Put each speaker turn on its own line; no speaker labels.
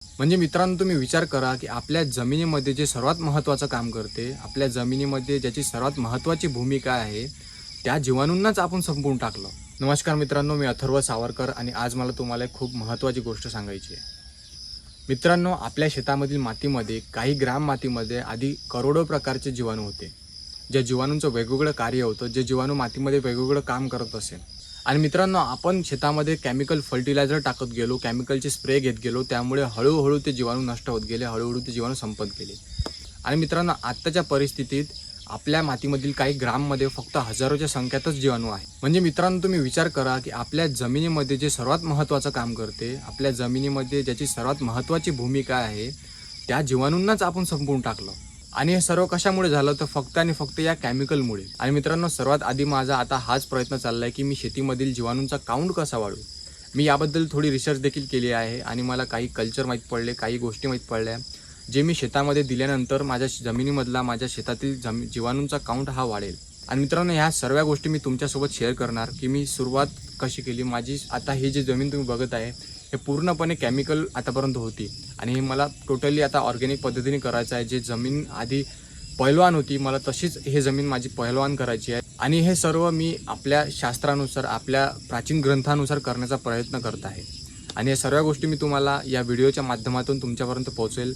म्हणजे मित्रांनो, तुम्ही विचार करा की आपल्या जमिनीमध्ये जे सर्वात महत्त्वाचं काम करते, आपल्या जमिनीमध्ये ज्याची सर्वात महत्त्वाची भूमिका आहे, त्या जीवाणूंनाच आपण संपवून टाकलं. नमस्कार मित्रांनो, मी अथर्व सावरकर आणि आज मला तुम्हाला एक खूप महत्त्वाची गोष्ट सांगायची आहे. मित्रांनो, आपल्या शेतामधील मातीमध्ये काही ग्राम मातीमध्ये आधी करोडो प्रकारचे जीवाणू होते. ज्या जीवाणूंचं वेगवेगळं कार्य होतं, जे जीवाणू मातीमध्ये वेगवेगळं काम करत असेल. आणि मित्रांनो, आपण शेतामध्ये केमिकल फर्टिलायझर टाकत गेलो, केमिकलचे स्प्रे घेत गेलो, त्यामुळे हळूहळू ते जीवाणू नष्ट होत गेले, हळूहळू ते जीवाणू संपत गेले. आणि मित्रांनो, आत्ताच्या परिस्थितीत आपल्या मातीमधील काही ग्राममध्ये फक्त हजारोच्या संख्यातच जीवाणू आहे. म्हणजे मित्रांनो, तुम्ही विचार करा की आपल्या जमिनीमध्ये जे सर्वात महत्त्वाचं काम करते, आपल्या जमिनीमध्ये ज्याची सर्वात महत्त्वाची भूमिका आहे, त्या जीवाणूंनाच आपण संपवून टाकलं. आणि हे सर्व कशामुळे झालं, तर फक्त आणि फक्त या केमिकलमुळे. आणि मित्रांनो, सर्वात आधी माझा आता हाच प्रयत्न चालला आहे की मी शेतीमधील जीवाणूंचा काउंट कसा वाढवू. मी याबद्दल थोडी रिसर्च देखील केली आहे आणि मला काही कल्चर माहीत पडले, काही गोष्टी माहीत पडल्या, जे मी शेतामध्ये दिल्यानंतर माझ्या जमिनीमधला, माझ्या शेतातील जीवाणूंचा काउंट हा वाढेल. आणि मित्रांनो, ह्या सर्व गोष्टी मी तुमच्यासोबत शेअर करणार की मी सुरुवात कशी केली. माझी आता ही जी जमीन तुम्ही बघत आहे, हे पूर्णपणे केमिकल आतापर्यंत होती आणि हे मला टोटली आता ऑर्गॅनिक पद्धतीने करायचं आहे. जे जमीन आधी पैलवान होती, मला तशीच हे जमीन माझी पैलवान करायची आहे. आणि हे सर्व मी आपल्या शास्त्रानुसार, आपल्या प्राचीन ग्रंथानुसार करण्याचा प्रयत्न करत आहे. आणि या सर्व गोष्टी मी तुम्हाला या व्हिडिओच्या माध्यमातून तुमच्यापर्यंत पोहोचवेल.